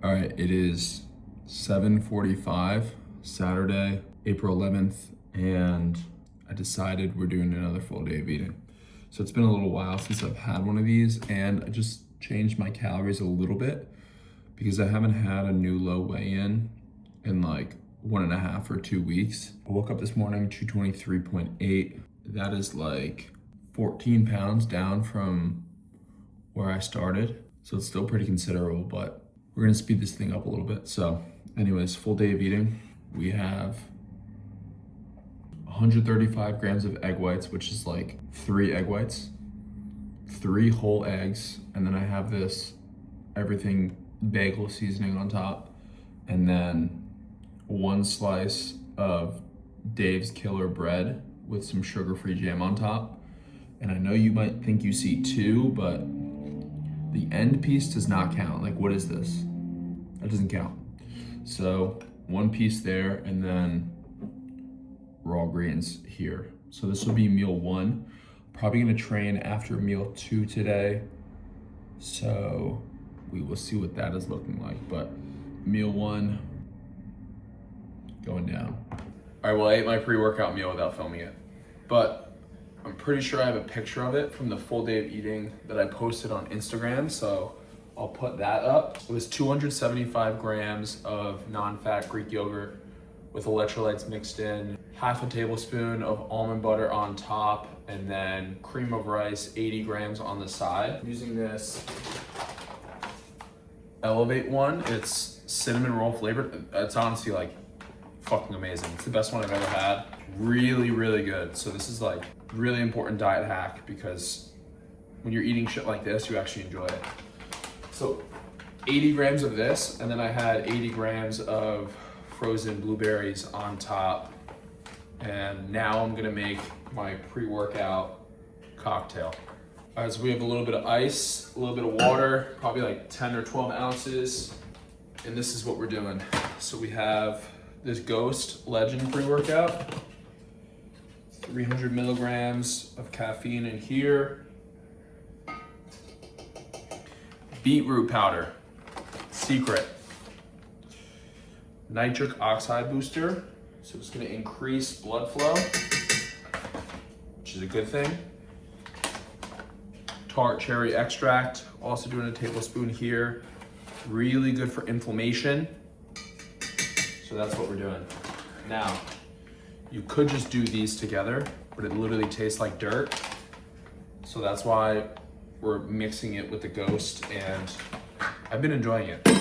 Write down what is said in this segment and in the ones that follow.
All right, it is 7:45, Saturday, April 11th, and I decided we're doing another full day of eating. So it's been a little while since I've had one of these, and I just changed my calories a little bit because I haven't had a new low weigh-in in like 1.5 or 2 weeks. I woke up this morning, 223.8. That is like 14 pounds down from where I started. So it's still pretty considerable, but we're gonna speed this thing up a little bit. So anyways, full day of eating. We have 135 grams of egg whites, which is like 3 egg whites, 3 whole eggs, and then I have this everything bagel seasoning on top, and then 1 slice of Dave's Killer bread with some sugar-free jam on top. And I know you might think you see 2, but the end piece does not count. Like, what is this? That doesn't count. So 1 piece there, and then raw greens here. So this will be meal 1. Probably gonna train after meal 2 today. So we will see what that is looking like. But meal 1 going down. All right, well, I ate my pre-workout meal without filming it, but I'm pretty sure I have a picture of it from the full day of eating that I posted on Instagram, so I'll put that up. It was 275 grams of non-fat Greek yogurt with electrolytes mixed in, 1/2 tablespoon of almond butter on top, and then cream of rice, 80 grams on the side. I'm using this Elevate one. It's cinnamon roll flavored. It's honestly like fucking amazing. It's the best one I've ever had. Really, really good. So this is like really important diet hack because when you're eating shit like this, you actually enjoy it. So 80 grams of this, and then I had 80 grams of frozen blueberries on top. And now I'm gonna make my pre-workout cocktail. All right, so we have a little bit of ice, a little bit of water, probably like 10 or 12 ounces. And this is what we're doing. So we have this Ghost Legend pre-workout, 300 milligrams of caffeine in here. Beetroot powder, secret. Nitric oxide booster, so it's gonna increase blood flow, which is a good thing. Tart cherry extract, also doing a tablespoon here. Really good for inflammation. So that's what we're doing. Now, you could just do these together, but it literally tastes like dirt. So that's why we're mixing it with the Ghost, and I've been enjoying it. I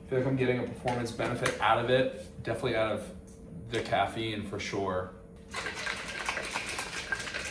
feel like I'm getting a performance benefit out of it, definitely out of the caffeine for sure.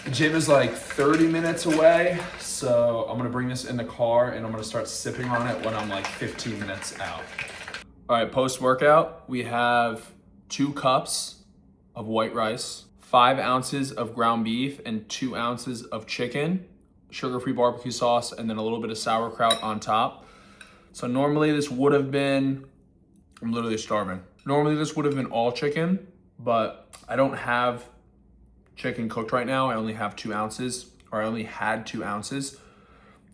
The gym is like 30 minutes away, so I'm gonna bring this in the car and I'm gonna start sipping on it when I'm like 15 minutes out. All right, post-workout, we have 2 cups of white rice, 5 ounces of ground beef, and 2 ounces of chicken, sugar-free barbecue sauce, and then a little bit of sauerkraut on top. So normally this would have been, I'm literally starving. Normally this would have been all chicken, but I don't have chicken cooked right now. I only have 2 ounces, or I only had 2 ounces.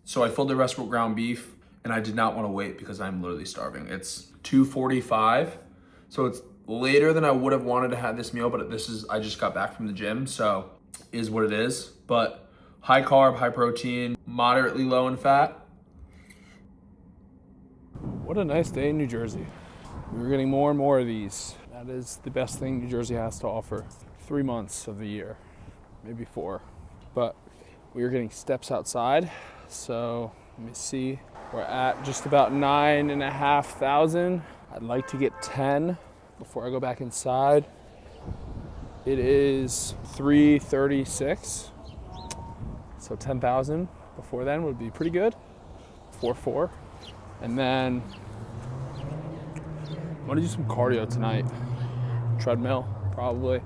So I filled the rest with ground beef, and I did not want to wait because I'm literally starving. It's 2:45, so it's later than I would have wanted to have this meal, but I just got back from the gym, so is what it is. But high carb, high protein, moderately low in fat. What a nice day in New Jersey. We're getting more and more of these. That is the best thing New Jersey has to offer. 3 months of the year, maybe 4. But we are getting steps outside. So let me see. We're at just about 9,500. I'd like to get 10 before I go back inside. It is 3:36. So 10,000 before then would be pretty good. 4. And then I'm gonna do some cardio tonight. Treadmill, probably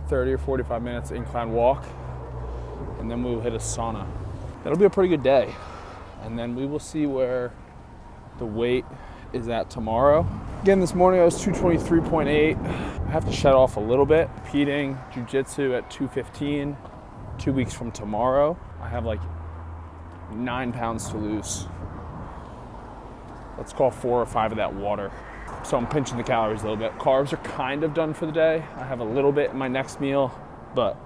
30 or 45 minutes incline walk. And then we'll hit a sauna. That'll be a pretty good day. And then we will see where the weight is at tomorrow. Again, this morning I was 223.8. I have to shed off a little bit. Competing jiu-jitsu at 215, 2 weeks from tomorrow. I have like 9 pounds to lose. let's call 4 or 5 of that water. So I'm pinching the calories a little bit. Carbs are kind of done for the day. I have a little bit in my next meal, but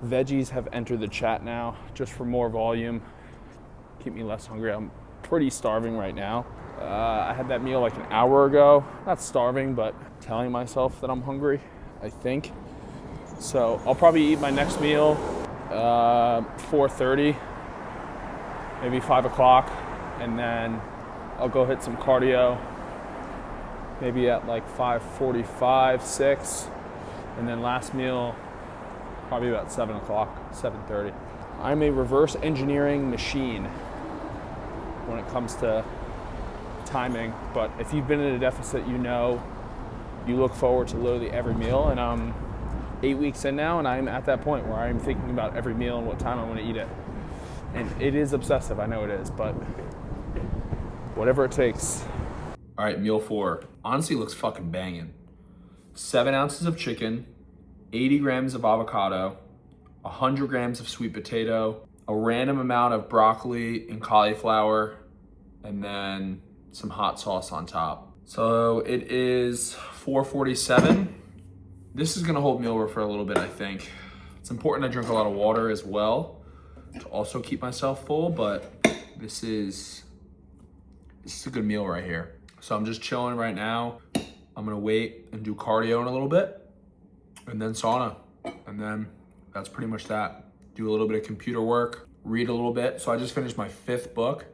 veggies have entered the chat now just for more volume. Keep me less hungry. I'm pretty starving right now. I had that meal like an hour ago. Not starving, but telling myself that I'm hungry, I think. So I'll probably eat my next meal 4:30, maybe 5 o'clock, and then I'll go hit some cardio, maybe at like 5:45, 6, and then last meal probably about 7 o'clock, 7:30. I'm a reverse engineering machine when it comes to timing, but if you've been in a deficit, you know you look forward to literally every meal, and I'm 8 weeks in now, and I'm at that point where I'm thinking about every meal and what time I want to eat it. And it is obsessive, I know it is, but whatever it takes. All right, meal 4. Honestly, looks fucking banging. 7 ounces of chicken, 80 grams of avocado, 100 grams of sweet potato, a random amount of broccoli and cauliflower, and then some hot sauce on top. So it is 4:47. This is gonna hold me over for a little bit, I think. It's important I drink a lot of water as well to also keep myself full, but this is a good meal right here. So I'm just chilling right now. I'm gonna wait and do cardio in a little bit, and then sauna. And then that's pretty much that. Do a little bit of computer work, read a little bit. So I just finished my 5th book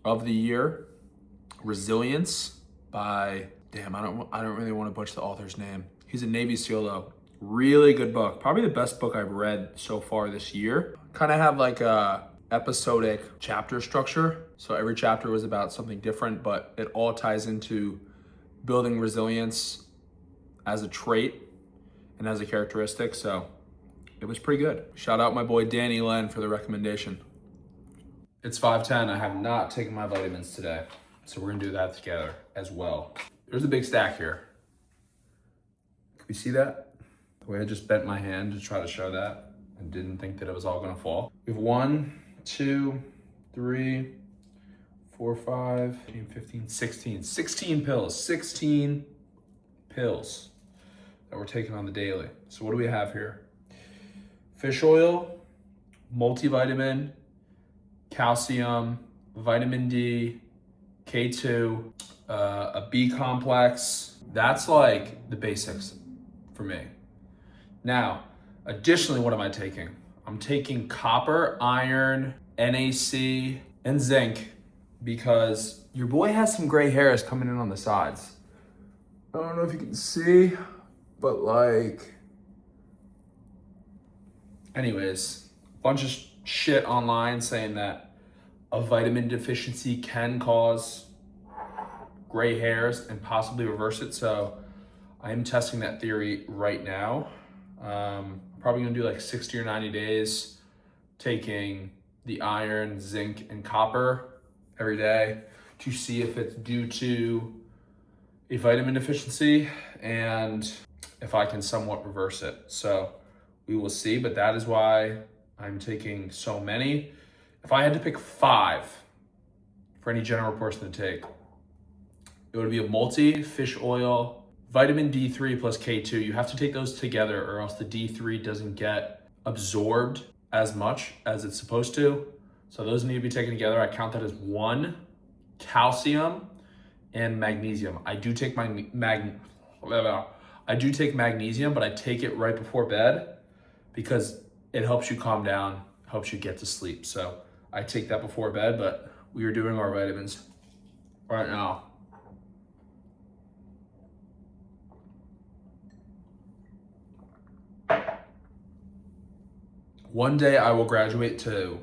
of the year, Resilience by, damn, I don't really want to butcher the author's name. He's a Navy SEAL though. Really good book. Probably the best book I've read so far this year. Kind of have like a episodic chapter structure. So every chapter was about something different, but it all ties into building resilience as a trait and as a characteristic. So it was pretty good. Shout out my boy Danny Len for the recommendation. It's 5:10. I have not taken my vitamins today, so we're gonna do that together as well. There's a big stack here. Can you see that? The way I just bent my hand to try to show that and didn't think that it was all gonna fall. We have 1, 2, 3, 4, 5, 15, 16. 16 pills. 16 pills that we're taking on the daily. So what do we have here? Fish oil, multivitamin, calcium, vitamin D, K2, a B complex. That's like the basics for me. Now, additionally, what am I taking? I'm taking copper, iron, NAC, and zinc because your boy has some gray hairs coming in on the sides. I don't know if you can see, but like, anyways, a bunch of shit online saying that a vitamin deficiency can cause gray hairs and possibly reverse it. So I am testing that theory right now. Probably gonna do like 60 or 90 days, taking the iron, zinc, and copper every day to see if it's due to a vitamin deficiency and if I can somewhat reverse it. So we will see, but that is why I'm taking so many. If I had to pick 5 for any general person to take, it would be a multi, fish oil, vitamin D3 plus K2. You have to take those together or else the D3 doesn't get absorbed as much as it's supposed to. So those need to be taken together. I count that as 1. Calcium and magnesium. I do take magnesium, but I take it right before bed because it helps you calm down, helps you get to sleep. So I take that before bed, but we are doing our vitamins right now. One day I will graduate to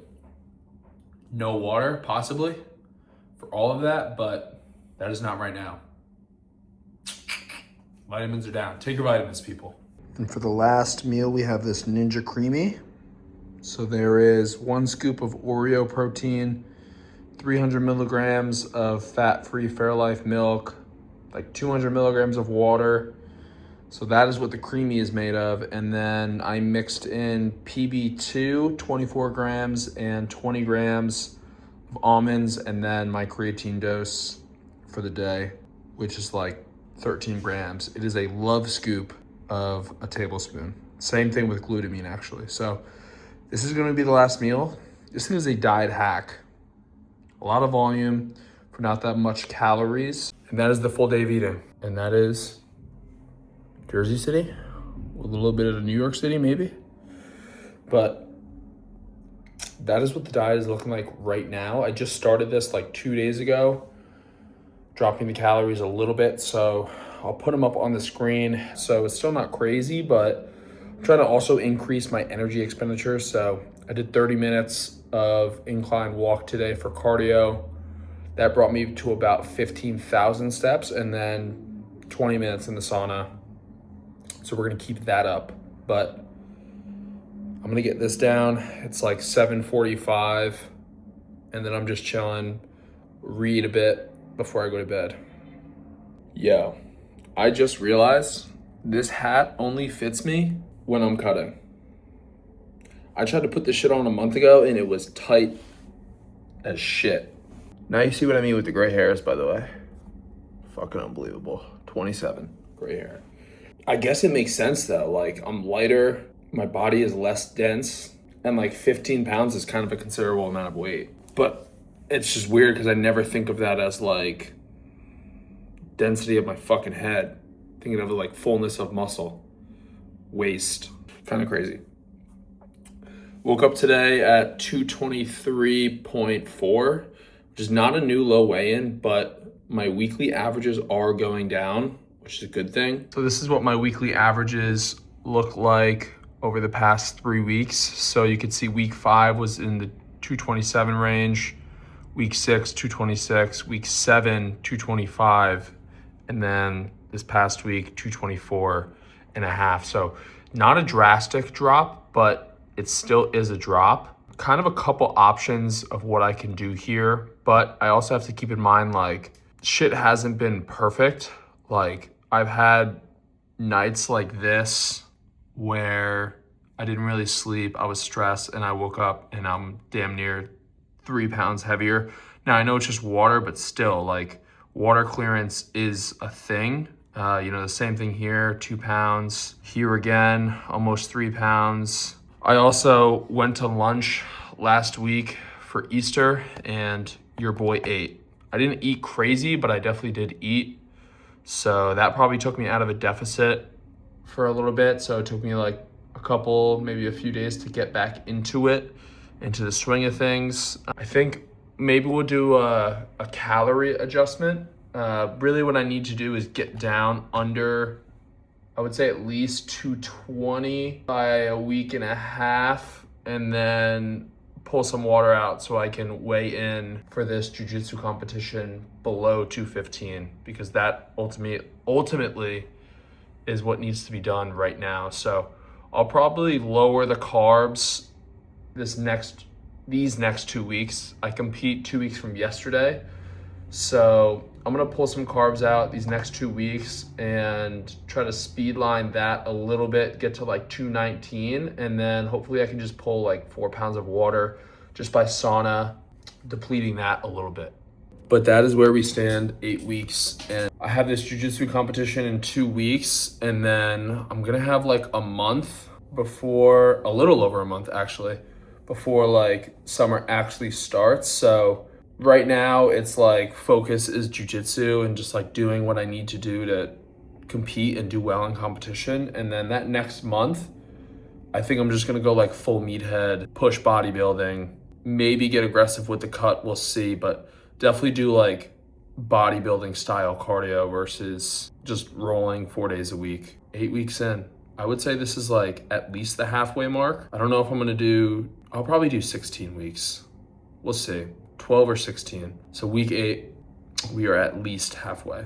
no water, possibly, for all of that, but that is not right now. Vitamins are down. Take your vitamins, people. And for the last meal, we have this Ninja Creamy. So there is 1 scoop of Oreo protein, 300 milligrams of fat-free Fairlife milk, like 200 milligrams of water. So that is what the creamy is made of. And then I mixed in PB2, 24 grams and 20 grams of almonds, and then my creatine dose for the day, which is like 13 grams. It is a love scoop of a tablespoon. Same thing with glutamine, actually. So this is gonna be the last meal. This thing is a diet hack. A lot of volume for not that much calories. And that is the full day of eating. And that is Jersey City, with a little bit of New York City, maybe. But that is what the diet is looking like right now. I just started this like 2 days ago, dropping the calories a little bit. So I'll put them up on the screen. So it's still not crazy, but I'm trying to also increase my energy expenditure. So I did 30 minutes of incline walk today for cardio. That brought me to about 15,000 steps, and then 20 minutes in the sauna. So we're gonna keep that up, but I'm gonna get this down. It's like 7:45, and then I'm just chilling, read a bit before I go to bed. Yo, I just realized this hat only fits me when I'm cutting. I tried to put this shit on a month ago and it was tight as shit. Now you see what I mean with the gray hairs, by the way. Fucking unbelievable. 27, gray hair. I guess it makes sense though. Like, I'm lighter, my body is less dense, and like 15 pounds is kind of a considerable amount of weight. But it's just weird because I never think of that as like density of my fucking head. Thinking of it like fullness of muscle, waist. Kind of crazy. Woke up today at 223.4, which is not a new low weigh-in, but my weekly averages are going down, which is a good thing. So this is what my weekly averages look like over the past 3 weeks. So you can see week 5 was in the 227 range, week 6, 226, week 7, 225, and then this past week, 224.5. So not a drastic drop, but it still is a drop. Kind of a couple options of what I can do here, but I also have to keep in mind, like, shit hasn't been perfect. Like, I've had nights like this where I didn't really sleep, I was stressed, and I woke up and I'm damn near 3 pounds heavier. Now, I know it's just water, but still, like, water clearance is a thing. The same thing here, 2 pounds. Here again, almost 3 pounds. I also went to lunch last week for Easter, and your boy ate. I didn't eat crazy, but I definitely did eat. So that probably took me out of a deficit for a little bit. So it took me like a couple, maybe a few days to get back into it, into the swing of things. I think maybe we'll do a calorie adjustment. Really what I need to do is get down under, I would say at least 220 by a week and a half, and then pull some water out so I can weigh in for this jiu-jitsu competition below 215, because that ultimately is what needs to be done right now. So I'll probably lower the carbs these next 2 weeks. I compete 2 weeks from yesterday. So I'm gonna pull some carbs out these next 2 weeks and try to speed line that a little bit, get to like 219, and then hopefully I can just pull like 4 pounds of water just by sauna, depleting that a little bit. But that is where we stand, 8 weeks. And I have this jiu-jitsu competition in 2 weeks, and then I'm gonna have like a month before, a little over a month actually, before like summer actually starts. So right now it's like focus is jiu-jitsu and just like doing what I need to do to compete and do well in competition. And then that next month, I think I'm just gonna go like full meathead, push bodybuilding, maybe get aggressive with the cut, we'll see, but definitely do like bodybuilding style cardio versus just rolling 4 days a week. 8 weeks in, I would say this is like at least the halfway mark. I don't know if I'm gonna I'll probably do 16 weeks. We'll see, 12 or 16. So week 8, we are at least halfway.